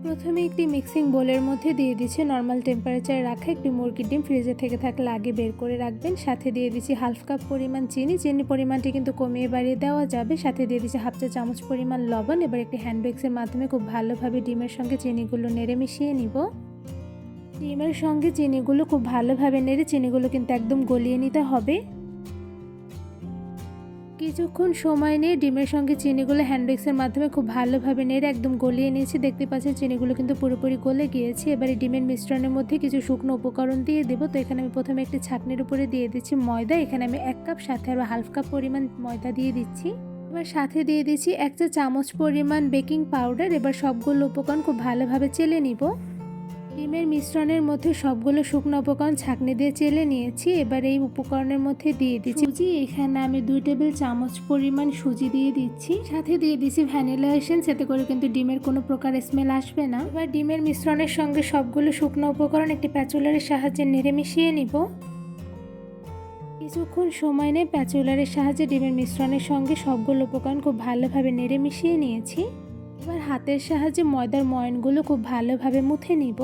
প্রথমে একটি মিক্সিং বোলের মধ্যে দিয়ে দিচ্ছি নর্মাল টেম্পারেচারে রাখা একটি মুরগির ডিম। ফ্রিজে থেকে থাকলে আগে বের করে রাখবেন। সাথে দিয়ে দিচ্ছি হাফ কাপ পরিমাণ চিনি। চিনির পরিমাণটি কিন্তু কমিয়ে বাড়িয়ে দেওয়া যাবে। সাথে দিয়ে দিচ্ছি হাফ চা চামচ পরিমাণ লবণ। এবার একটি হ্যান্ড উইক্সের মাধ্যমে খুব ভালোভাবে ডিমের সঙ্গে চিনিগুলো নেড়ে মিশিয়ে নিব। ডিমের সঙ্গে চিনিগুলো খুব ভালোভাবে নেড়ে চিনিগুলো কিন্তু একদম গলিয়ে নিতে হবে। কিছুক্ষণ সময় নিয়ে ডিমের সঙ্গে চিনিগুলো হ্যান্ড উইক্সের মাধ্যমে খুব ভালোভাবে নেড়ে একদম গলিয়ে নিয়েছি। দেখতে পাচ্ছেন চিনিগুলো কিন্তু পুরোপুরি গলে গিয়েছে। এবারে ডিমের মিশ্রণের মধ্যে কিছু শুকনো উপকরণ দিয়ে দেবো। তো এখানে আমি প্রথমে একটি ছাঁকনির উপরে দিয়ে দিচ্ছি ময়দা। এখানে আমি 1 কাপ সাথে আরও হাফ কাপ পরিমাণ ময়দা দিয়ে দিচ্ছি। এবার সাথে দিয়ে দিচ্ছি 1 চা চামচ পরিমাণ বেকিং পাউডার। এবার সবগুলো উপকরণ খুব ভালোভাবে চেলে নিব। ডিমের মিশ্রণের মধ্যে সবগুলো শুকনো উপকরণ ছাঁকনি দিয়ে চেলে নিয়েছি। এবার এই উপকরণের মধ্যে দিয়ে দিচ্ছি সুজি। এখানে আমি 2 টেবিল চামচ পরিমাণ সুজি দিয়ে দিচ্ছি। সাথে দিয়ে দিচ্ছি ভ্যানিলা এসেন্স, এতে করে কিন্তু ডিমের কোনো প্রকার স্মেল আসবে না। এবার ডিমের মিশ্রণের সঙ্গে সবগুলো শুকনো উপকরণ একটি প্যাচুলারের সাহায্যে নেড়ে মিশিয়ে নিব। কিছুক্ষণ সময় নিয়ে প্যাচুলারের সাহায্যে ডিমের মিশ্রণের সঙ্গে সবগুলো উপকরণ খুব ভালোভাবে নেড়ে মিশিয়ে নিয়েছি। এবার হাতের সাহায্যে ময়দার ময়ানগুলো খুব ভালোভাবে মুথে নিব।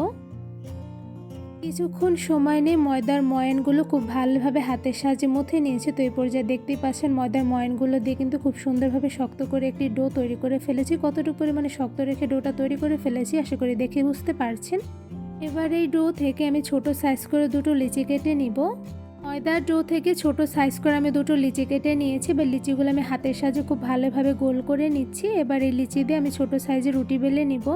কিছুক্ষণ সময় নিয়ে ময়দার ময়ানগুলো খুব ভালোভাবে হাতের সাহায্যে মুথে নিয়েছি। তো এই পর্যায়ে দেখতেই পাচ্ছেন ময়দার ময়ানগুলো দিয়ে কিন্তু খুব সুন্দরভাবে শক্ত করে একটি ডো তৈরি করে ফেলেছি। কতটুকু পরিমাণে শক্ত রেখে ডোটা তৈরি করে ফেলেছি আশা করি দেখে বুঝতে পারছেন। এবার এই ডো থেকে আমি ছোট সাইজ করে দুটো লিচি কেটে নিব। ময়দার ডো থেকে ছোট সাইজ করে আমি দুটো লিচি কেটে নিয়েছি। এবার লিচিগুলো আমি হাতের সাহায্যে খুব ভালোভাবে গোল করে নিচ্ছি। এবার এই লিচি দিয়ে আমি ছোট সাইজের রুটি বেলে নিব।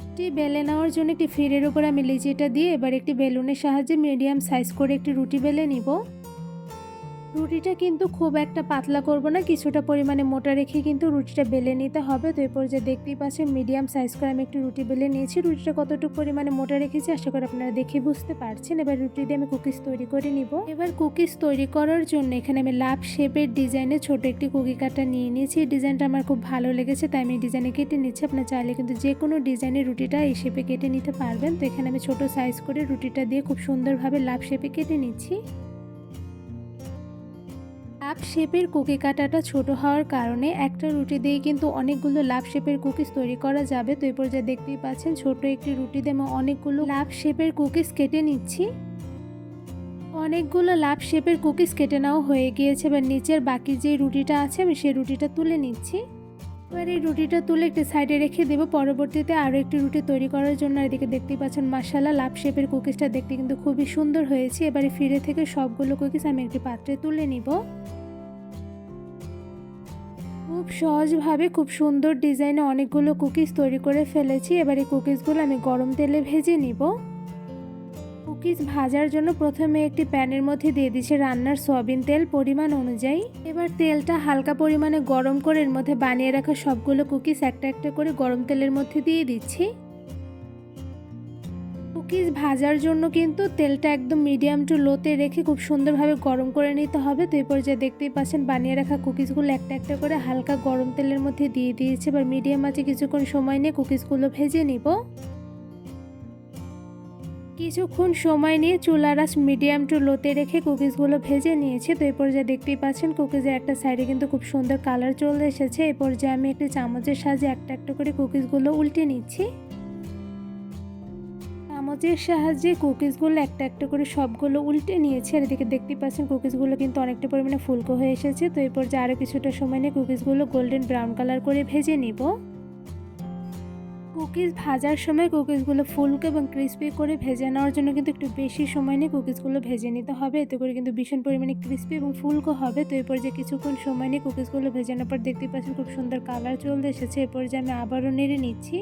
রুটি বেলে নেওয়ার জন্য একটি ফিরের উপর আমি লিচিটা দিয়ে এবার একটি বেলুনের সাহায্যে মিডিয়াম সাইজ করে একটি রুটি বেলে নিব। রুটিটা কিন্তু খুব একটা পাতলা করব না, কিছুটা পরিমাণে মোটা রেখে কিন্তু রুটিটা বেলে নিতে হবে। তো এই পর্যায়ে দেখতেই পাচ্ছেন মিডিয়াম সাইজ করে আমি একটি রুটি বেলে নিয়েছি। রুটিটা কতটুকু পরিমাণে মোটা রেখেছি আশা করি আপনারা দেখে বুঝতে পারছেন। এবার রুটি দিয়ে আমি কুকিজ তৈরি করে নিব। এবার কুকিজ তৈরি করার জন্য এখানে আমি লাভ শেপের ডিজাইনে ছোট একটি কুকি কাটা নিয়ে নিয়েছি। এই ডিজাইনটা আমার খুব ভালো লেগেছে তাই আমি ডিজাইনে কেটে নিচ্ছি। আপনার চাইলে কিন্তু যে কোনো ডিজাইনের রুটিটা এই শেপে কেটে নিতে পারবেন। তো এখানে আমি ছোট সাইজ করে রুটিটা দিয়ে খুব সুন্দরভাবে লাভ শেপে কেটে নিচ্ছি। লাভ শেপের কুকি কাটাটা ছোট হওয়ার কারণে একটা রুটি দিয়ে কিন্তু অনেকগুলো লাভ শেপের কুকিজ তৈরি করা যাবে। তো এই পর্যায়ে দেখতেই পাচ্ছেন ছোট একটি রুটি দিয়ে আমি অনেকগুলো লাভ শেপের কুকিজ কেটে নিচ্ছি। অনেকগুলো লাভ শেপের কুকিজ কেটে নেওয়া হয়ে গিয়েছে। এবার নিচের বাকি যে রুটিটা আছে আমি সেই রুটিটা তুলে নিচ্ছি। এবার এই রুটিটা তুলে একটি সাইডে রেখে দেবো। পরবর্তীতে আরও একটি রুটি তৈরি করার জন্য এদিকে দেখতেই পাচ্ছেন মাশাআল্লাহ লাভ শেপের কুকিজটা দেখতে কিন্তু খুবই সুন্দর হয়েছে। এবারে ফিরে থেকে সবগুলো কুকিজ আমি একটি পাত্রে তুলে নিব। খুব সহজভাবে খুব সুন্দর ডিজাইনে অনেকগুলো কুকিজ তৈরি করে ফেলেছি। এবার এই কুকিজগুলো আমি গরম তেলে ভেজে নিব। কুকিজ ভাজার জন্য প্রথমে একটি প্যানের মধ্যে দিয়ে দিচ্ছি রান্নার সয়াবিন তেল পরিমাণ অনুযায়ী। এবার তেলটা হালকা পরিমাণে গরম করে এর মধ্যে বানিয়ে রাখা সবগুলো কুকিজ একটা একটা করে গরম তেলের মধ্যে দিয়ে দিচ্ছি। কুকিজ ভাজার জন্য কিন্তু তেলটা একদম মিডিয়াম টু লোতে রেখে খুব সুন্দরভাবে গরম করে নিতে হবে। তো এই পর্যায়ে দেখতেই পাচ্ছেন বানিয়ে রাখা কুকিজগুলো একটা একটা করে হালকা গরম তেলের মধ্যে দিয়ে দিয়েছি। এবার মিডিয়াম আঁচে কিছুক্ষণ সময় নিয়ে কুকিজগুলো ভেজে নিব। কিছুক্ষণ সময় নিয়ে চুলার আঁচ মিডিয়াম টু লোতে রেখে কুকিজগুলো ভেজে নিয়েছি। তো এই পর্যায়ে দেখতেই পাচ্ছেন কুকিজের একটা সাইডে কিন্তু খুব সুন্দর কালার চলে এসেছে। এই পর্যায়ে আমি একটি চামচের সাহায্যে একটা একটা করে কুকিজগুলো উল্টে নিচ্ছি। চামচের সাহায্যে কুকিজগুলো একটা একটা করে সবগুলো উল্টে নিয়েছি। আর এদিকে দেখতেই পাচ্ছেন কুকিজগুলো কিন্তু অনেকটা পরিমাণে ফুলকো হয়ে এসেছে। তো এই পর্যায়ে আরও কিছুটা সময় নিয়ে কুকিজগুলো গোল্ডেন ব্রাউন কালার করে ভেজে নিব। কুকিজ ভাজার সময় কুকিজগুলো ফুলকো এবং ক্রিস্পি করে ভেজে নেওয়ার জন্য কিন্তু একটু বেশি সময় নিয়ে কুকিজগুলো ভেজে নিতে হবে। এতে করে কিন্তু ভীষণ পরিমাণে ক্রিস্পি এবং ফুলকো হবে। তো এই পর্যায়ে কিছুক্ষণ সময় নিয়ে কুকিজগুলো ভেজে নেওয়ার পর দেখতেই পাচ্ছেন খুব সুন্দর কালার চলে এসেছে। এই পর্যায়ে আমি আবারও নেড়ে নিচ্ছি।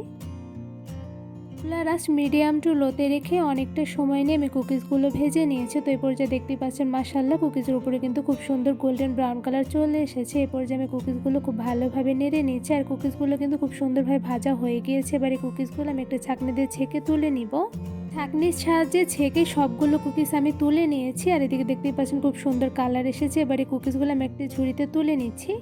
চুলার আঁচ মিডিয়াম টু লোতে রেখে অনেকটা সময় নিয়ে আমি কুকিজগুলো ভেজে নিয়েছি। তো এই পর্যায়ে দেখতেই পাচ্ছেন মাশাআল্লাহ কুকিজের উপরে কিন্তু খুব সুন্দর গোল্ডেন ব্রাউন কালার চলে এসেছে। এই পর্যায়ে আমি কুকিজগুলো খুব ভালোভাবে নেড়ে নিচ্ছি। আর কুকিজগুলো কিন্তু খুব সুন্দরভাবে ভাজা হয়ে গিয়েছে। এবার এই কুকিজগুলো আমি একটা ছাঁকনি দিয়ে ছেঁকে তুলে নিব। ছাঁকনির সাহায্যে ছেঁকে সবগুলো কুকিজ আমি তুলে নিয়েছি। আর এদিকে দেখতেই পাচ্ছেন খুব সুন্দর কালার এসেছে। এবার এই কুকিজগুলো আমি একটি ঝুড়িতে তুলে নিচ্ছি।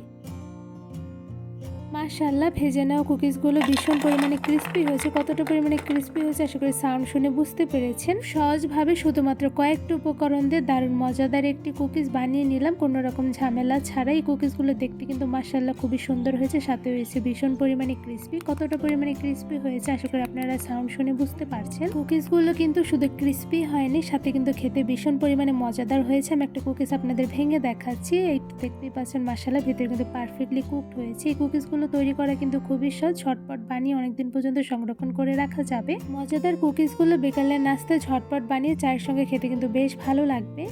মাশাআল্লাহ, ভেজে নেওয়া কুকিজগুলো ভীষণ পরিমাণে ক্রিস্পি হয়েছে। কতটা পরিমাণে ক্রিস্পি হয়েছে আশা করি সাউন্ড শুনে বুঝতে পেরেছেন। সহজভাবে শুধুমাত্র কয়েকটা উপকরণ দিয়ে দারুণ মজাদার একটি কুকিজ বানিয়ে নিলাম, কোনো রকম ঝামেলা ছাড়াই। এই কুকিজগুলো দেখতে কিন্তু মাশাআল্লাহ খুবই সুন্দর হয়েছে, সাথে হয়েছে ভীষণ পরিমাণে ক্রিস্পি। কতটা পরিমাণে ক্রিস্পি হয়েছে আশা করি আপনারা সাউন্ড শুনে বুঝতে পারছেন। কুকিজগুলো কিন্তু শুধু ক্রিস্পি হয়নি, সাথে কিন্তু খেতে ভীষণ পরিমাণে মজাদার হয়েছে। আমি একটা কুকিজ আপনাদের ভেঙে দেখাচ্ছি। এই দেখতেই পাচ্ছেন মাশাআল্লাহ ভিতরে কিন্তু পারফেক্টলি কুকড হয়েছে। এই কুকিজগুলো তৈরি করা কিন্তু খুবই সহজ, ঝটপট বানিয়ে অনেকদিন পর্যন্ত সংরক্ষণ করে রাখা যাবে। মজাদার কুকিজগুলো বিকালের নাস্তায় ঝটপট বানিয়ে চায়ের সঙ্গে খেতে কিন্তু বেশ ভালো লাগবে।